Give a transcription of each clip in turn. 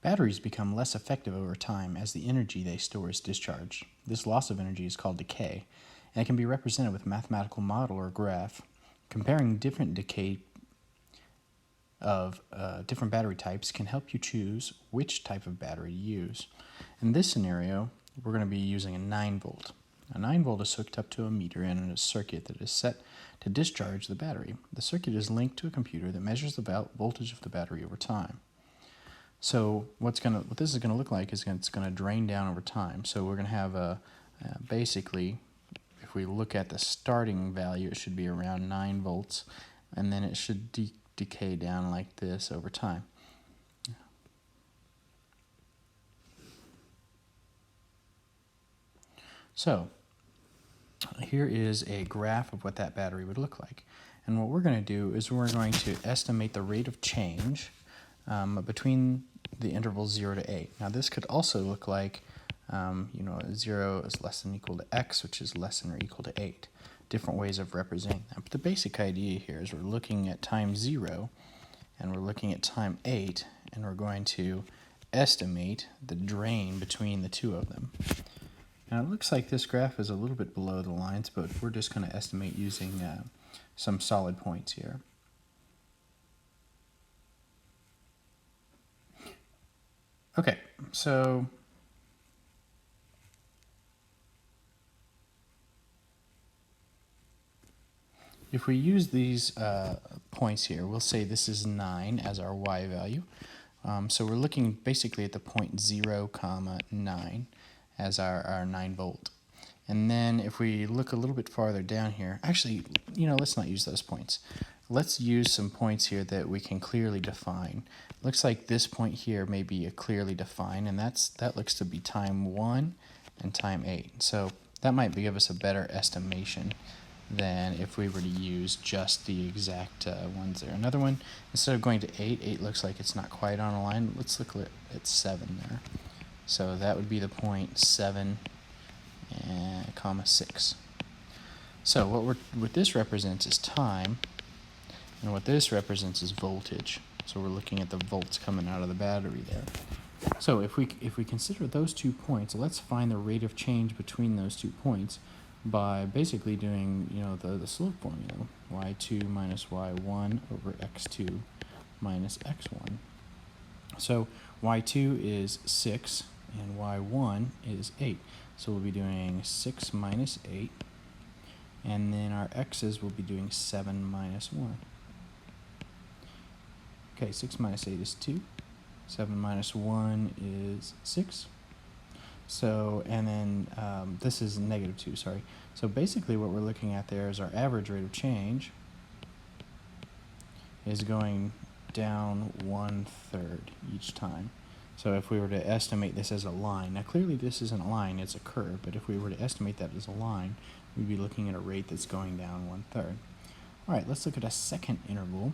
Batteries become less effective over time as the energy they store is discharged. This loss of energy is called decay, and it can be represented with a mathematical model or graph. Comparing different decay of different battery types can help you choose which type of battery to use. In this scenario, we're going to be using a 9 volt. A 9 volt is hooked up to a meter and in a circuit that is set to discharge the battery. The circuit is linked to a computer that measures the voltage of the battery over time. So what this is going to look like is it's going to drain down over time. So we're going to have basically, if we look at the starting value, it should be around 9 volts, and then it should decay down like this over time. So here is a graph of what that battery would look like. And what we're going to do is we're going to estimate the rate of change between the intervals 0 to 8. Now this could also look like 0 is less than or equal to x, which is less than or equal to 8. Different ways of representing that. But the basic idea here is we're looking at time 0 and we're looking at time 8, and we're going to estimate the drain between the two of them. Now it looks like this graph is a little bit below the lines, but we're just going to estimate using some solid points here. Okay, so if we use these points here, we'll say this is 9 as our y value. So we're looking basically at the point 0, 9 as our 9 volt. And then if we look a little bit farther down here, actually, let's not use those points. Let's use some points here that we can clearly define. Looks like this point here may be a clearly defined, and that looks to be time 1 and time 8. So that might give us a better estimation than if we were to use just the exact ones there. Another one, instead of going to 8, 8 looks like it's not quite on a line. Let's look at 7 there. So that would be the point 7, comma 6. So what this represents is time, and what this represents is voltage. So we're looking at the volts coming out of the battery there. So if we consider those 2 points, let's find the rate of change between those 2 points by basically doing the slope formula, y2 minus y1 over x2 minus x1. So y2 is 6 and y1 is 8. So we'll be doing 6 minus 8, and then our x's will be doing 7 minus 1. Okay, 6 minus 8 is 2. 7 minus 1 is 6. So, and then this is negative 2, sorry. So basically what we're looking at there is our average rate of change is going down 1/3 each time. So if we were to estimate this as a line, now clearly this isn't a line, it's a curve, but if we were to estimate that as a line, we'd be looking at a rate that's going down 1/3. All right, let's look at a second interval.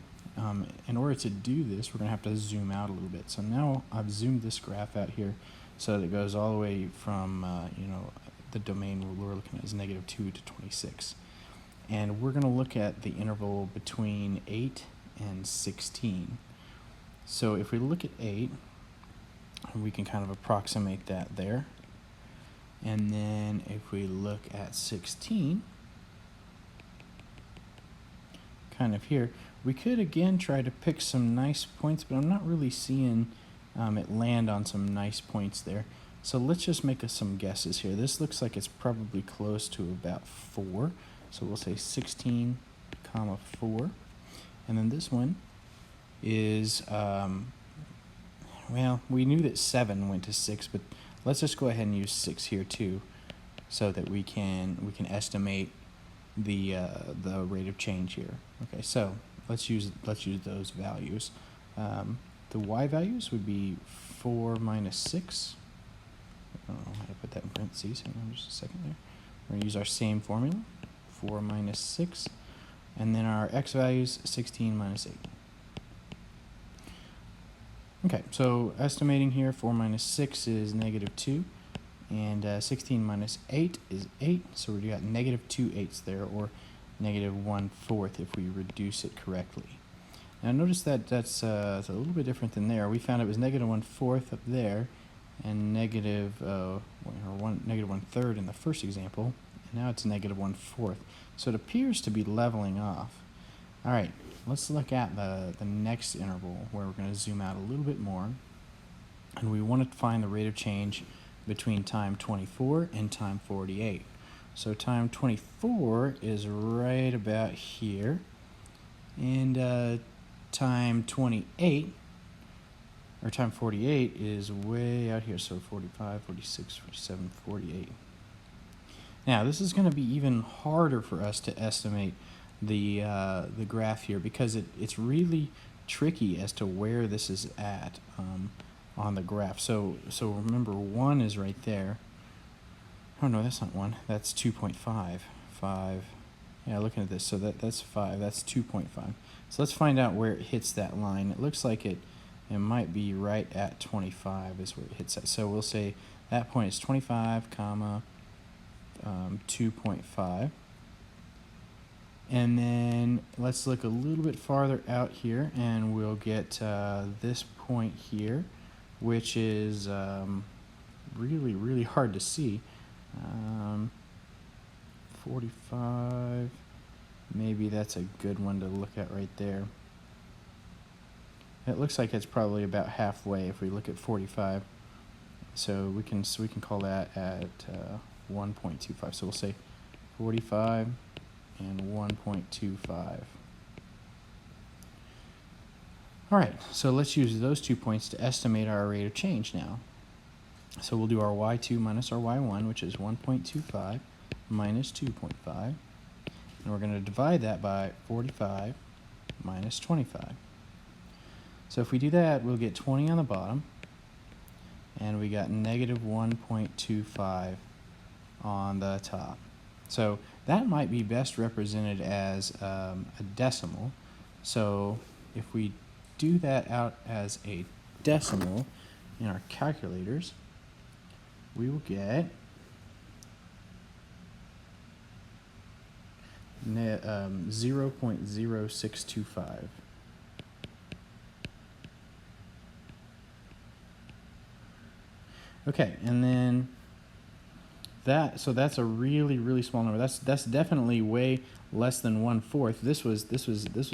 In order to do this, we're going to have to zoom out a little bit. So now I've zoomed this graph out here so that it goes all the way from, the domain we're looking at is -2 to 26. And we're going to look at the interval between 8 and 16. So if we look at 8, we can kind of approximate that there. And then if we look at 16, kind of here, we could again try to pick some nice points, but I'm not really seeing it land on some nice points there. So let's just make some guesses here. This looks like it's probably close to about 4. So we'll say 16, comma 4. And then this one is, well, we knew that 7 went to 6, but let's just go ahead and use 6 here too, so that we can estimate the rate of change here. Okay, so let's use those values. The y values would be 4 minus 6. I don't know how to put that in parentheses. Hang on just a second there. We're going to use our same formula, 4 minus 6. And then our x values, 16 minus 8. Okay, so estimating here, 4 minus 6 is -2. And 16 minus 8 is 8. So we got -2/8 there, or -1/4 if we reduce it correctly. Now notice that that's a little bit different than there. We found it was negative 1/4 up there, and negative 1/3 in the first example, and now it's negative 1/4. So it appears to be leveling off. All right, let's look at the next interval where we're going to zoom out a little bit more, and we want to find the rate of change between time 24 and time 48. So time 24 is right about here, and time 28, or time 48 is way out here, so 45, 46, 47, 48. Now this is going to be even harder for us to estimate the graph here, because it's really tricky as to where this is at on the graph. So remember, 1 is right there. Oh no, that's not 1. That's 2.5. 5. Yeah, looking at this, so that's 5. That's 2.5. So let's find out where it hits that line. It looks like it might be right at 25 is where it hits at. So we'll say that point is 25, comma 2.5. And then let's look a little bit farther out here, and we'll get this point here, which is really, really hard to see. 45, maybe that's a good one to look at right there. It looks like it's probably about halfway if we look at 45. So we can call that at 1.25. So we'll say 45 and 1.25. All right, so let's use those 2 points to estimate our rate of change now. So we'll do our y2 minus our y1, which is 1.25 minus 2.5. And we're going to divide that by 45 minus 25. So if we do that, we'll get 20 on the bottom, and we got negative 1.25 on the top. So that might be best represented as a decimal. So if we do that out as a decimal in our calculators, we will get 0.0625. Okay, and then so that's a really, really small number. That's definitely way less than 1/4. This was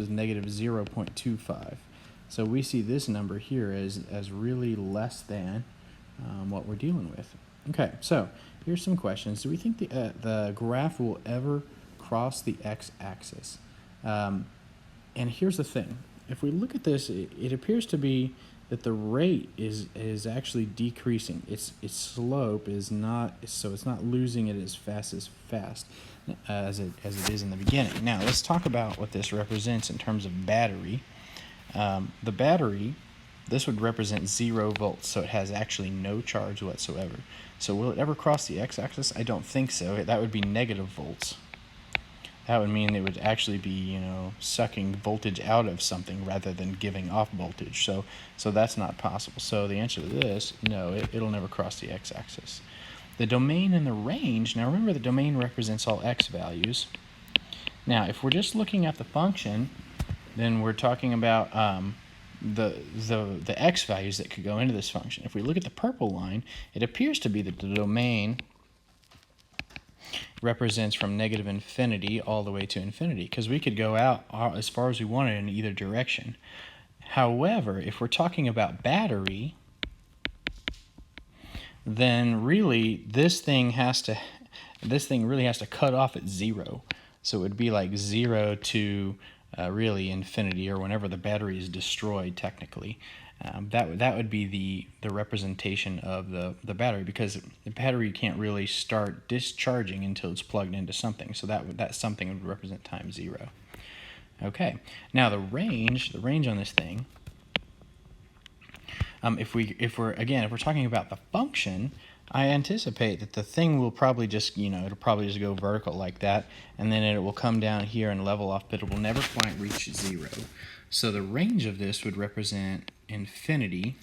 negative 0.25. So we see this number here as really less than what we're dealing with. Okay, so here's some questions. Do we think the graph will ever cross the x-axis? And here's the thing. If we look at this, it appears to be that the rate is actually decreasing. Its slope is not, so it's not losing it as fast as it is in the beginning. Now let's talk about what this represents in terms of battery. The battery, this would represent 0 volts, so it has actually no charge whatsoever. So will it ever cross the x-axis? I don't think so. That would be negative volts. That would mean it would actually be, sucking voltage out of something rather than giving off voltage. So that's not possible. So the answer to this, no, it'll never cross the x-axis. The domain and the range, now remember the domain represents all x values. Now if we're just looking at the function, then we're talking about the x values that could go into this function. If we look at the purple line, it appears to be that the domain represents from negative infinity all the way to infinity, because we could go out as far as we wanted in either direction. However, if we're talking about battery, then really this thing really has to cut off at 0. So it would be like 0 to really infinity, or whenever the battery is destroyed technically. That would be the representation of the battery, because the battery can't really start discharging until it's plugged into something. So that something would represent time 0. Okay, now the range on this thing, if we're talking about the function, I anticipate that the thing will probably just, it'll probably just go vertical like that, and then it will come down here and level off, but it will never quite reach 0. So the range of this would represent infinity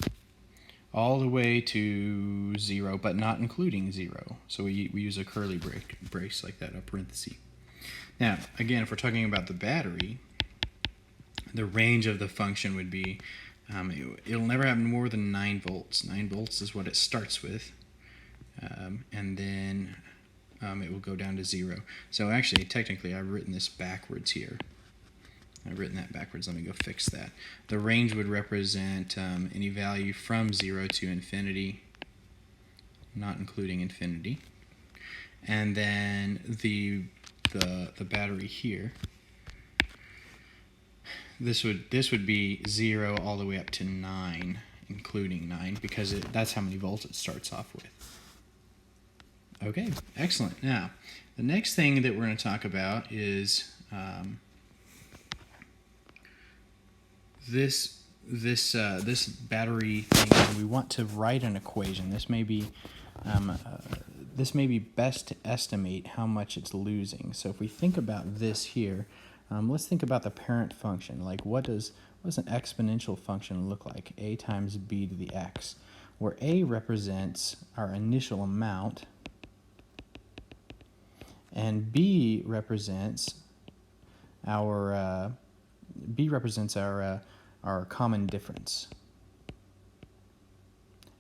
all the way to 0, but not including 0. So we use a curly brace like that, a parenthesis. Now, again, if we're talking about the battery, the range of the function would be, it'll never have more than 9 volts. 9 volts is what it starts with, and then it will go down to 0. So actually, technically, I've written this backwards here. I've written that backwards. Let me go fix that. The range would represent any value from 0 to infinity, not including infinity. And then the battery here, this would be 0 all the way up to 9, including 9, because that's how many volts it starts off with. Okay, excellent. Now, the next thing that we're going to talk about is this battery thing. And we want to write an equation. This may be best to estimate how much it's losing. So if we think about this here, let's think about the parent function. Like what does an exponential function look like? A times b to the x, where a represents our initial amount, and b represents our common difference.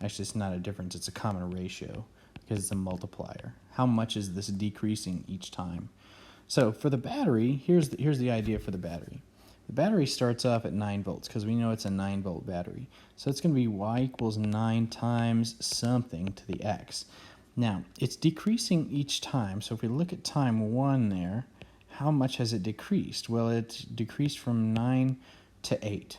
Actually, it's not a difference, it's a common ratio because it's a multiplier. How much is this decreasing each time? So for the battery, here's the idea for the battery. The battery starts off at 9 volts because we know it's a 9 volt battery. So it's going to be y equals 9 times something to the x. Now, it's decreasing each time. So if we look at time 1 there, how much has it decreased? Well, it's decreased from 9 to 8.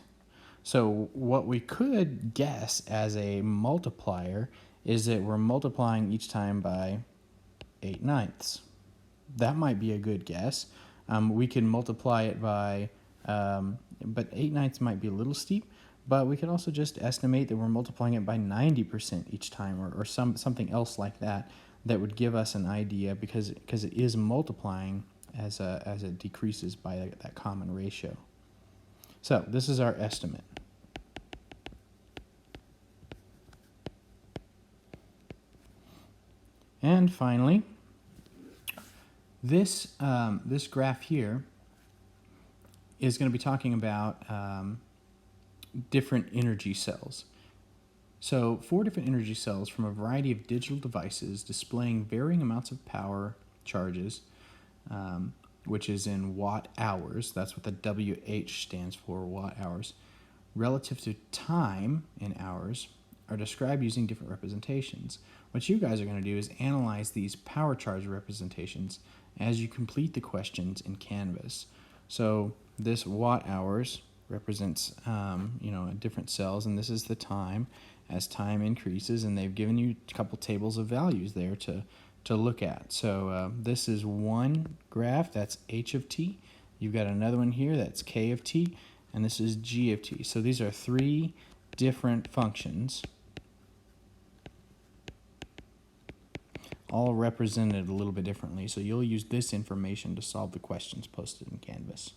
So what we could guess as a multiplier is that we're multiplying each time by 8/9. That might be a good guess. We can multiply it by, but 8/9 might be a little steep, but we could also just estimate that we're multiplying it by 90% each time, or something else like that would give us an idea, because it is multiplying as it decreases by that common ratio. So this is our estimate. And finally, this graph here is going to be talking about different energy cells. So 4 different energy cells from a variety of digital devices displaying varying amounts of power charges, which is in watt hours. That's what the WH stands for, watt hours, relative to time in hours, are described using different representations. What you guys are going to do is analyze these power charge representations as you complete the questions in Canvas. So this watt hours represents different cells, and this is the time as time increases, and they've given you a couple tables of values there to look at. So this is one graph, that's h of t. You've got another one here, that's k of t, and this is g of t. So these are 3 different functions, all represented a little bit differently. So you'll use this information to solve the questions posted in Canvas.